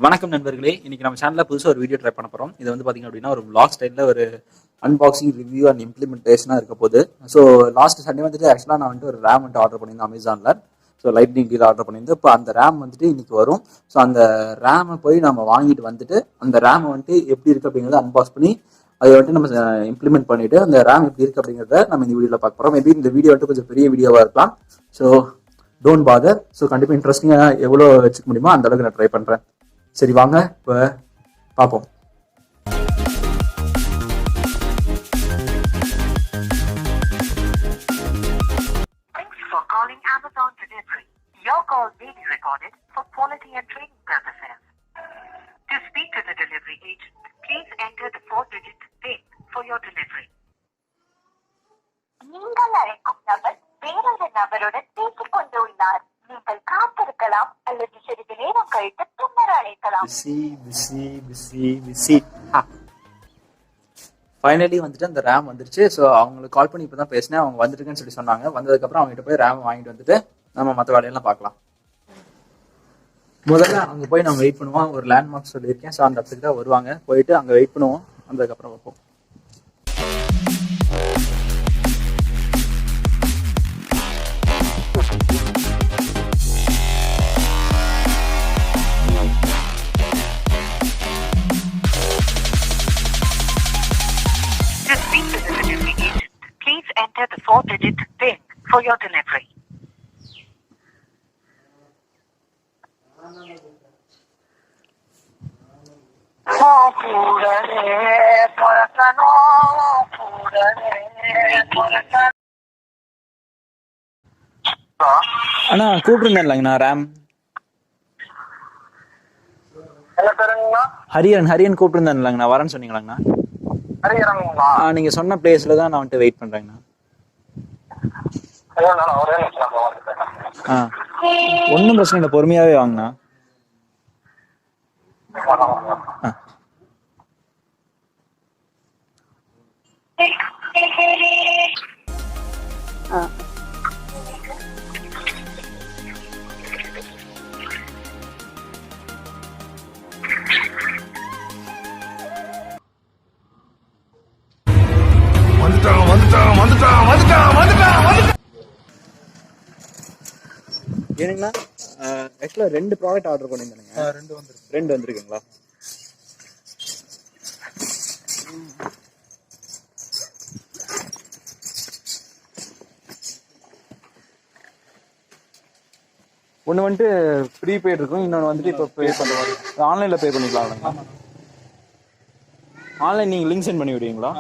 வணக்கம் நண்பர்களே, இன்னைக்கு நம்ம சேனல்ல புதுசாக ஒரு வீடியோ ட்ரை பண்ண போகிறோம். இது வந்து பார்த்தீங்க அப்படின்னா ஒரு vlog ஸ்டைலில் ஒரு அன்பாக்சிங் ரிவ்யூ அண்ட் இம்ப்ளிமெண்டேஷனாக இருக்க போகுது. ஸோ லாஸ்ட் சண்டே வந்துட்டு ஆக்சுவலாக நான் வந்துட்டு ஒரு ரேம் வந்துட்டு ஆர்டர் பண்ணியிருந்தேன் அமேசானில். ஸோ லைட்னிங் டீல் ஆர்டர் பண்ணியிருந்தேன். இப்போ அந்த ரேம் வந்துட்டு இன்னைக்கு வரும். ஸோ அந்த ரேமை போய் நம்ம வாங்கிட்டு வந்துட்டு அந்த ரேமை வந்துட்டு எப்படி இருக்குது அப்படிங்கிறத அன்பாக்ஸ் பண்ணி அதை வந்துட்டு நம்ம இம்ப்ளிமெண்ட் பண்ணிட்டு அந்த ரேம் எப்படி இருக்குது அப்படிங்கிறத நம்ம இந்த வீடியோவில் பார்க்க போகிறோம். மேபி இந்த வீடியோ வந்துட்டு கொஞ்சம் பெரிய வீடியோவாக இருக்கலாம். So don't father. ஸோ கண்டிப்பாக இன்ட்ரெஸ்டிங்காக எவ்வளோ வச்சுக்க முடியுமோ அந்த அளவுக்கு நான் ட்ரை பண்ணுறேன். சரி வாங்க இப்போ பார்ப்போம். Thanks for calling Amazon Delivery. Your call may be recorded for quality and training purposes. To speak to the delivery agent, please enter the 4-digit PIN for your delivery. நீங்கள் அழைக்கும் நபர் வேறொரு நபருடன் பேசிக் கொண்டுள்ளார். நீங்கள் காத்திருக்கலாம் அல்லது சிறிது நேரம் கழித்து பின்னர் அழைக்கலாம். ஃபைனலி வந்துட்டு அந்த ரேம் வந்துருச்சு. ஸோ அவங்களுக்கு கால் பண்ணி இப்போ தான் பேசினேன். அவங்க வந்துருக்குன்னு சொல்லி சொன்னாங்க. வந்ததுக்கப்புறம் அவங்ககிட்ட போய் ரேம் வாங்கிட்டு வந்துட்டு நம்ம மற்ற வேலையெல்லாம் பார்க்கலாம். முதல்ல அங்கே போய் நம்ம வெயிட் பண்ணுவோம். ஒரு லேண்ட்மார்க் சொல்லியிருக்கேன். ஸோ அந்த இடத்துக்கு தான் வருவாங்க. போயிட்டு அங்கே வெயிட் பண்ணுவோம். வந்ததுக்கப்புறம் வைப்போம். Enter the 4-digit PIN for your delivery. அண்ணா கூப்பிட்டுருந்தேன்லங்கண்ணா ரேம் ஹரியன் கூப்பிட்டுருந்தேன்லங்கண்ணா வரேன்னு சொன்னீங்களாங்கண்ணா. நீங்க சொன்ன பிளேஸ்ல தான் நான் வந்துட்டு வெயிட் பண்றேங்கண்ணா. ஒன்றும் பிரச்சனை இல்லை, பொறுமையாவே வாங்கண்ணா. ஏனுங்கண்ணா ஆக்சுவலா 2 ப்ராடக்ட் ஆர்டர் பண்ணியிருந்தேனுங்க. 2 வந்திருக்குங்களா? ஒன்று வந்துட்டு ப்ரீபெய்ட் இருக்கும், இன்னொன்று வந்துட்டு இப்போ பே பண்ணுற மாதிரி ஆன்லைனில் பே பண்ணிக்கலாம். ஆன்லைன் நீங்கள் லிங்க் சென்ட் பண்ணி விடுவீங்களா?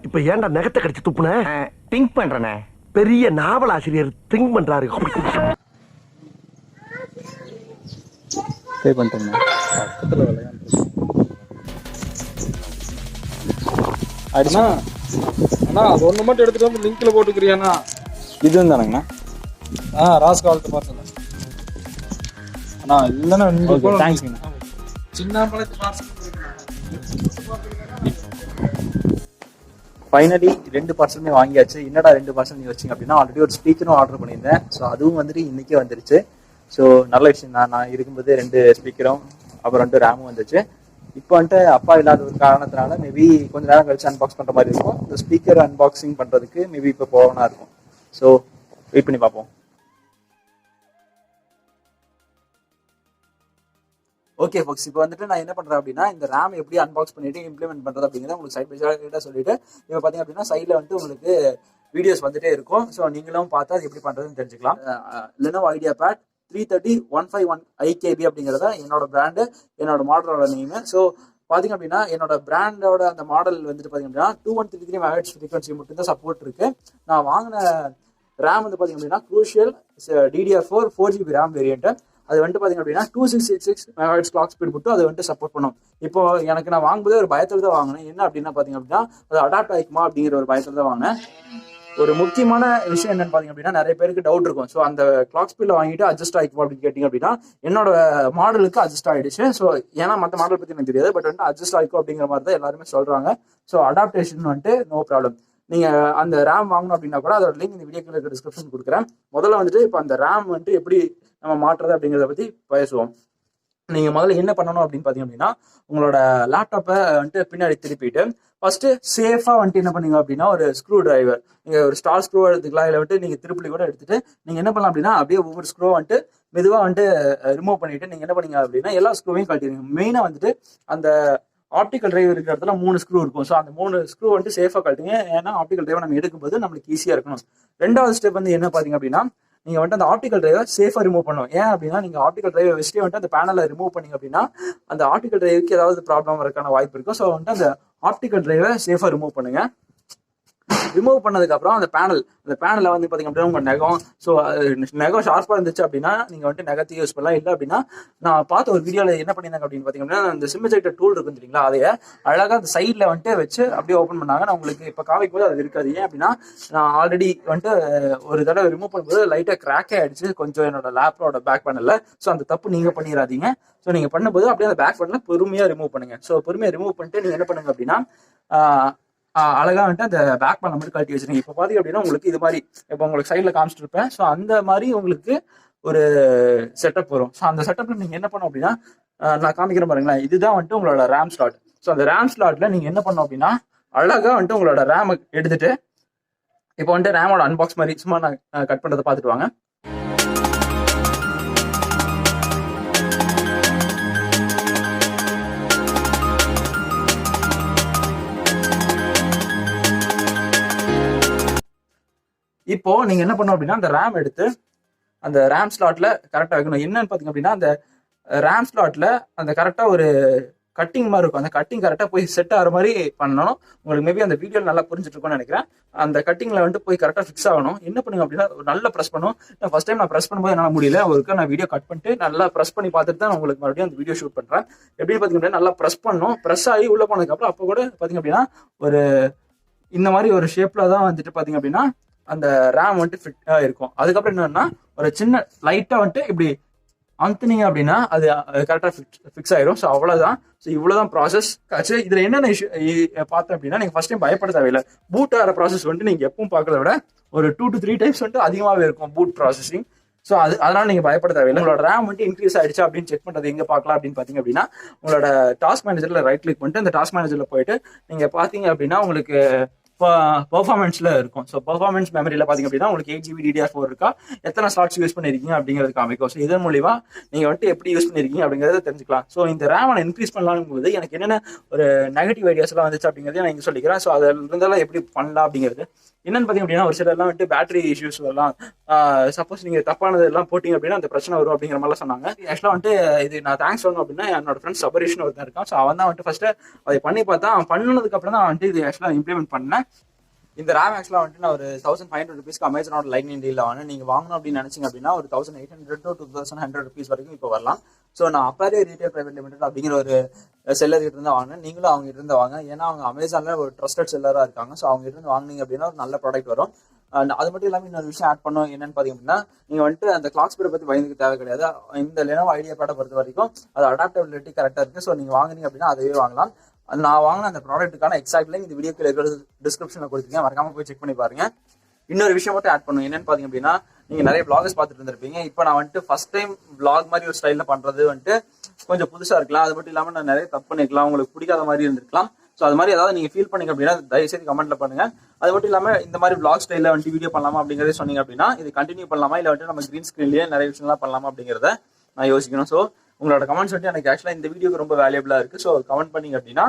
இப்ப ஏன்டா நகத்தை கடிச்சு துப்புன? திங்க் பண்றேனே. பெரிய நாவல் ஆசிரியர் திங்க் பண்றாரு. பே பண்ணிட்டேங்க. அண்ணா அண்ணா அது ஒன்று மட்டும் எடுத்துட்டு வந்து லிங்க்ல போட்டுக்கிறியாண்ணா? இது தானங்கண்ணா? ராஸ் கால்ட்டு பார்த்தேன் அண்ணா. இல்லைண்ணா தேங்க்ஸ்ங்கண்ணா. சின்ன பழத்து பார்சல். ஃபைனலி 2 பார்சலுமே வாங்கியாச்சு. என்னடா 2 பார்சல் நீ வச்சிங்க அப்படின்னா, ஆல்ரெடி ஒரு ஸ்பீக்கரும் ஆர்டர் பண்ணியிருந்தேன். ஸோ அதுவும் வந்துட்டு இன்னைக்கே வந்துருச்சு. ஸோ நல்ல விஷயம் தான். நான் இருக்கும்போது 2 ஸ்பீக்கரும் அப்புறம் 2 ரேமும் வந்துச்சு. இப்போ வந்துட்டு அப்பா இல்லாத ஒரு காரணத்தினால மேபி கொஞ்ச நேரம் கழிச்சு அன்பாக்ஸ் பண்ணுற மாதிரி இருக்கும். இந்த ஸ்பீக்கர் அன்பாக்சிங் பண்ணுறதுக்கு மேபி இப்போ போகணும் இருக்கும். ஸோ வெயிட் பண்ணி பார்ப்போம். ஓகே ஃபாக்ஸ், இப்போ வந்துட்டு நான் என்ன பண்ணுறேன் அப்படின்னா, இந்த ரேம் எப்படி அன்பாக்ஸ் பண்ணிட்டு இம்ப்ளிமெண்ட் பண்ணுறது அப்படிங்கிறத உங்களுக்கு சைட் பை சைடாக சொல்லிட்டு, இப்போ பார்த்தீங்க அப்படின்னா சைடில் வந்துட்டு உங்களுக்கு வீடியோஸ் வந்துட்டே இருக்கும். ஸோ நீங்களும் பார்த்து அது எப்படி பண்ணுறதுன்னு தெரிஞ்சுக்கலாம். Lenovo Ideapad 330 151 IKB அப்படிங்கிறத என்னோட பிராண்டு, என்னோட மாடலோட நேமு. ஸோ பார்த்தீங்க அப்படின்னா என்னோட பிராண்டோட அந்த மாடல் வந்துட்டு பார்த்தீங்க அப்படின்னா 2133 MHz ஃப்ரீக்வன்சி மட்டும் தான் சப்போர்ட் இருக்கு. நான் வாங்கின ரேம் வந்து பார்த்தீங்க அப்படின்னா Crucial DDR4 4GB RAM variant. அது வந்துட்டு பார்த்தீங்க அப்படின்னா 2666 MHz கிளாக் ஸ்பீட் மட்டும் அது வந்துட்டு சப்போர்ட் பண்ணும். இப்போ எனக்கு நான் வாங்கும்போது ஒரு பயத்தில் தான் வாங்கினேன். என்ன அப்படின்னா பார்த்தீங்க அப்படின்னா அது அடாப்ட் ஆகிக்குமா அப்படிங்கிற ஒரு பயத்தில் தான் வாங்கினேன். ஒரு முக்கியமான விஷயம் என்னன்னு பாத்தீங்க அப்படின்னா நிறைய பேருக்கு டவுட் இருக்கும். ஸோ அந்த கிளாக் ஸ்பீட்ல வாங்கிட்டு அட்ஜஸ்ட் ஆகிக்கும் அப்படின்னு கேட்டீங்க அப்படின்னா என்னோட மாடலுக்கு அட்ஜஸ்ட் ஆயிடுச்சு. ஸோ ஏன்னா மற்ற மாடல் பத்தி எனக்கு தெரியாது, பட் வந்துட்டு அட்ஜஸ்ட் ஆகிக்கும் அப்படிங்கிற மாதிரி தான் எல்லாருமே சொல்றாங்க. ஸோ அடாப்டேஷன் வந்துட்டு நோ ப்ராப்ளம். நீங்க அந்த ரேம் வாங்கணும் அப்படின்னா கூட அதோட லிங்க் இந்த வீடியோக்குள்ள இருக்க டிஸ்கிரிப்ஷன் கொடுக்குறேன். முதல்ல வந்துட்டு இப்போ அந்த ரேம் வந்துட்டு எப்படி நம்ம மாற்றுறது அப்படிங்கிறத பத்தி பேசுவோம். நீங்க முதல்ல என்ன பண்ணணும் அப்படின்னு பாத்தீங்க அப்படின்னா உங்களோட லேப்டாப்பை வந்துட்டு பின்னாடி திருப்பிட்டு ஃபர்ஸ்ட் சேஃபா வந்துட்டு என்ன பண்ணீங்க அப்படின்னா ஒரு ஸ்க்ரூ டிரைவர், நீங்க ஒரு ஸ்டார் ஸ்க்ரூ எடுத்துக்கலாம், இல்லை வந்துட்டு நீங்க திருப்பி கூட எடுத்துட்டு நீங்க என்ன பண்ணலாம் அப்படின்னா அப்படியே ஒவ்வொரு ஸ்க்ரூ வந்துட்டு மெதுவா வந்துட்டு ரிமூவ் பண்ணிட்டு நீங்க என்ன பண்ணீங்க அப்படின்னா எல்லா ஸ்க்ரூவையும் கழட்டிடுங்க. மெயினா வந்துட்டு அந்த ஆப்டிக்கல் டிரைவ் இருக்கிற இடத்துல 3 ஸ்க்ரூ இருக்கும். ஸோ அந்த 3 ஸ்க்ரூ வந்துட்டு சேஃபா கழட்டுங்க. ஏன்னா ஆப்டிக்கல் டிரைவ் நம்ம எடுக்கும்போது நம்மளுக்கு ஈஸியா இருக்கணும். ரெண்டாவது ஸ்டெப் வந்து என்ன பாத்தீங்க அப்படின்னா நீங்க வந்துட்டு அந்த ஆப்டிக்கல் டிரைவை சேஃபா ரிமூவ் பண்ணணும். ஏன் அப்படின்னா நீங்க ஆப்டிக்கல் டிரைவை வச்சுட்டு வந்துட்டு அந்த பேனலை ரிமூவ் பண்ணீங்க அப்படின்னா அந்த ஆப்டிக்கல் டிரைவுக்கு ஏதாவது ப்ராப்ளம் வரக்கான வாய்ப்பு இருக்கும். ஸோ வந்துட்டு அந்த ஆப்டிக்கல் டிரைவை சேஃபா ரிமூவ் பண்ணுங்க. ரிமூவ் பண்ணதுக்கு அப்புறம் அந்த பேனல வந்து பாத்தீங்க அப்படின்னா உங்க நகம், ஸோ நகம் ஷார்ப்பா இருந்துச்சு அப்படின்னா நீங்க வந்துட்டு நகத்தை யூஸ் பண்ணலாம். இல்லை அப்படின்னா நான் பார்த்த ஒரு வீடியோல என்ன பண்ணியிருந்தாங்க அப்படின்னு பாத்தீங்க அப்படின்னா அந்த சிம் எஜெக்டர் டூல் இருக்கும் தெரியுங்களா, அதைய அழகா அந்த சைட்ல வந்துட்டு வச்சு அப்படியே ஓப்பன் பண்ணாங்க. நான் உங்களுக்கு இப்ப காமிக்கும் போது அது இருக்காது. ஏன் அப்படின்னா நான் ஆல்ரெடி வந்துட்டு ஒரு தடவை ரிமூவ் பண்ணும்போது லைட்டா கிராக்கே ஆயிடுச்சு கொஞ்சம் என்னோட லேப்டாப்போட பேக் பேனல்ல. ஸோ அந்த தப்பு நீங்க பண்ணிடாதீங்க. ஸோ நீங்க பண்ணும்போது அப்படியே அந்த பேக் பேனல பொறுமையா ரிமூவ் பண்ணுங்க. ஸோ பொறுமையா ரிமூவ் பண்ணிட்டு நீங்க என்ன பண்ணுங்க அப்படின்னா அழகா வந்துட்டு அந்த பேக் பேனல் மட்டும் கழட்டி வச்சிருங்க. இப்போ பாத்தீங்க அப்படின்னா உங்களுக்கு இது மாதிரி இப்போ உங்களுக்கு சைட்ல காமிச்சிட்டு இருப்பேன். ஸோ அந்த மாதிரி உங்களுக்கு ஒரு செட்டப் வரும். ஸோ அந்த செட்டப்ல நீங்க என்ன பண்ணும் அப்படின்னா நான் காமிக்கிறேன் பாருங்களேன், இதுதான் வந்துட்டு உங்களோட ரேம் ஸ்லாட். ஸோ அந்த ரேம் ஸ்லாட்ல நீங்க என்ன பண்ணும் அப்படின்னா அழகா வந்துட்டு உங்களோட ரேம் எடுத்துட்டு இப்போ வந்துட்டு ரேமோட அன்பாக்ஸ் மாதிரி சும்மா நான் கட் பண்றதை பார்த்துட்டு வாங்க. இப்போ நீங்க என்ன பண்ணணும் அப்படின்னா அந்த ரேம் எடுத்து அந்த ரேம் ஸ்லாட்ல கரெக்டா வைக்கணும். என்னன்னு பாத்தீங்க அப்படின்னா அந்த ரேம் ஸ்லாட்ல அந்த கரெக்டா ஒரு கட்டிங் மாதிரி இருக்கும். அந்த கட்டிங் கரெக்டா போய் செட் ஆகிற மாதிரி பண்ணணும். உங்களுக்கு மேபி அந்த வீடியோ நல்லா புரிஞ்சுட்டு இருக்கும்னு நினைக்கிறேன். அந்த கட்டிங்ல வந்துட்டு போய் கரெக்டா ஃபிக்ஸ் ஆகணும். என்ன பண்ணுங்க அப்படின்னா நல்லா ப்ரெஸ் பண்ணும். ஃபர்ஸ்ட் டைம் நான் ப்ரெஸ் பண்ணும்போது என்னால முடியல, ஒருக்கா நான் வீடியோ கட் பண்ணிட்டு நல்லா ப்ரெஸ் பண்ணி பார்த்துட்டு தான் உங்களுக்கு மறுபடியும் அந்த வீடியோ ஷூட் பண்றேன். எப்படின்னு பாத்தீங்க அப்படின்னா நல்லா ப்ரெஸ் பண்ணணும். ப்ரெஸ் ஆகி உள்ள போனதுக்கு அப்புறம் அப்போ கூட பாத்தீங்க அப்படின்னா ஒரு இந்த மாதிரி ஒரு ஷேப்ல தான் வந்துட்டு பாத்தீங்க அப்படின்னா அந்த ரேம் வந்துட்டு ஃபிட்டா இருக்கும். அதுக்கப்புறம் என்னன்னா ஒரு சின்ன லைட்டா வந்துட்டு இப்படி அமுத்துனீங்க அப்படின்னா அது கரெக்டா ஃபிக்ஸ் ஆயிரும். ஸோ அவ்வளவுதான். ஸோ இவ்வளவுதான் ப்ராசஸ் ஆச்சு. இதுல என்னென்ன இஷ்யூ பார்த்தேன் அப்படின்னா நீங்க ஃபர்ஸ்ட் டைம் பயப்பட தேவையில்லை. பூட் ஆகிற ப்ராசஸ் வந்துட்டு நீங்க எப்பவும் பார்க்கறத விட ஒரு 2 to 3 டைம்ஸ் வந்துட்டு அதிகமாகவே இருக்கும் பூட் ப்ராசஸிங். ஸோ அதனால நீங்க பயப்பட தேவையில்லை. உங்களோட ரேம் வந்துட்டு இன்க்ரீஸ் ஆயிடுச்சு அப்படின்னு செக் பண்றது எங்க பார்க்கலாம் அப்படின்னு பாத்தீங்க அப்படின்னா உங்களோட டாஸ்க் மேனேஜர்ல ரைட் கிளிக் பண்ணிட்டு அந்த டாஸ்க் மேனேஜர்ல போயிட்டு நீங்க பாத்தீங்க அப்படின்னா உங்களுக்கு பெர்ஃபார்மன்ஸ்ல இருக்கும். ஸோ பெர்ஃபார்மன்ஸ் மெமரியில பாத்தீங்க அப்படின்னா உங்களுக்கு 8 GB DDR4 இருக்கா, எத்தனை ஸ்லாட்ஸ் யூஸ் பண்ணிருக்கீங்க அப்படிங்கிறது காமிக்கும். ஸோ இதன் மூலியமா நீங்க வந்துட்டு எப்படி யூஸ் பண்ணிருக்கீங்க அப்படிங்கறத தெரிஞ்சுக்கலாம். ஸோ இந்த ரேம் நான் இன்க்ரீஸ் பண்ணலாம் போது எனக்கு என்னென்ன ஒரு நெகட்டிவ் ஐடியாஸ் எல்லாம் வந்துச்சு அப்படிங்கிறத நான் இங்க சொல்லிக்கிறேன். ஸோ அதில் இருந்தாலும் எப்படி பண்ணலாம் அப்படிங்கிறது என்னன்னு பாத்தீங்க அப்படின்னா ஒரு சில எல்லாம் வந்துட்டு பேட்டரி இஷ்யூஸ் வரலாம். சப்போஸ் நீங்க தப்பானது எல்லாம் போட்டீங்க அப்படின்னா அந்த பிரச்சனை வரும் அப்படிங்கிற மாதிரிலாம் சொன்னாங்க. ஆக்சுவலா வந்துட்டு இது நான் தேங்க்ஸ் சொல்லணும் அப்படின்னா என்னோட ஃப்ரெண்ட் சபரீஷ்னு ஒருத்தன் இருக்கான். ஸோ அவன் தான் வந்துட்டு ஃபர்ஸ்ட் அதை பண்ணி பார்த்தா பண்ணதுக்கு அப்புறம் தான் வந்துட்டு இது ஆக்சுவலா இம்ப்ளிமெண்ட் பண்ணேன். இந்த ரேம் ஆக்சுவலா வந்துட்டு நான் ஒரு 1500 rupees அமேசானோட லைட்னிங் டீல் வாங்க நீங்க வாங்கணும் அப்படின்னு நினைச்சீங்க அப்படின்னா ஒரு 1800 to 2100 rupees வரைக்கும் இப்போ வரலாம். ஸோ நான் அப்பாரே ரீட்டைல் பிரைவேட் லிமிடெட் அப்படிங்கிற ஒரு செல்லர் கிட்ட இருந்து வாங்கினேன். நீங்களும் அவங்க இருந்து வாங்க. ஏன்னா அவங்க அமேசான்ல ஒரு ட்ரஸ்டட் செல்லரா இருக்காங்க. ஸோ அவங்க இருந்து வாங்கினீங்க அப்படின்னா ஒரு நல்ல ப்ராடக்ட் வரும். அது மட்டும் இல்லாமல் இன்னொரு விஷயம் ஆட் பண்ணும் என்னன்னு பாத்தீங்க அப்படின்னா நீங்க வந்துட்டு அந்த கிளாக் ஸ்பீடை பத்தி பயந்துக்கு தேவை கிடையாது. இந்த Lenovo Ideapad பொறுத்த வரைக்கும் அது அடாப்டபிலிட்டி கரெக்டா இருக்கு. ஸோ நீங்க வாங்குனீங்க அப்படின்னா அதுவே வாங்கலாம். நான் வாங்கின அந்த ப்ராடக்ட்டுக்கான எக்ஸாக்ட் லிங்க் இந்த வீடியோக்கு இருக்கிறது டிஸ்கிரிப்ஷன்ல கொடுத்துருக்கேன். மறக்காம போய் செக் பண்ணி பாருங்க. இன்னொரு விஷயம் மட்டும் ஆட் பண்ணும் என்னன்னு பாத்தீங்க அப்படின்னா நீங்க நிறைய vlogs பார்த்துட்டு இருந்திருப்பீங்க. இப்போ நான் வந்துட்டு ஃபர்ஸ்ட் டைம் vlog மாதிரி ஒரு ஸ்டைல்ல பண்றது வந்துட்டு கொஞ்சம் புதுசா இருக்கலாம். அது மட்டும் இல்லாம நான் நிறைய தப்பு பண்ணிருக்கலாம், உங்களுக்கு பிடிக்காத மாதிரி இருந்திருக்கலாம். ஸோ அது மாதிரி ஏதாவது நீங்க ஃபீல் பண்ணீங்க அப்படின்னா தயவுசெய்து கமெண்ட்ல பண்ணுங்க. அது மட்டும் இல்லாம இந்த மாதிரி vlog ஸ்டைல்ல வந்துட்டு வீடியோ பண்ணலாமா அப்படிங்கறத சொன்னீங்க அப்படின்னா இது கண்டினியூ பண்ணலாமா இல்ல வந்துட்டு நம்ம கிரீன் ஸ்கிரீன்லயே நிறைய விஷயம்லாம் பண்ணலாமா அப்படிங்கறத நான் யோசிக்கணும். ஸோ உங்களோட கமெண்ட்ஸ் வந்துட்டு எனக்கு ஆக்சுவலா இந்த வீடியோக்கு ரொம்ப வேல்யூபிளா இருக்கு. ஸோ கமெண்ட் பண்ணீங்க அப்படின்னா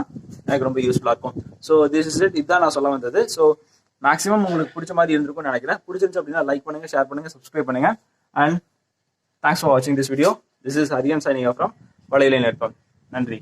எனக்கு ரொம்ப யூஸ்ஃபுல்லா இருக்கும். So this is it. இதுதான் நான் சொல்ல வந்தது. ஸோ மேக்ஸிமம் உங்களுக்கு பிடிச்ச மாதிரி இருந்திருக்கும்னு நினைக்கிறேன். பிடிச்சிருந்துச்சு அப்படின்னா லைக் பண்ணுங்க, ஷேர் பண்ணுங்க, சப்ஸ்கிரைப் பண்ணுங்க. அண்ட் தேங்க்ஸ் ஃபார் வாட்சிங் this video. This is Hariyan signing off from வளையலை நட்பம். நன்றி.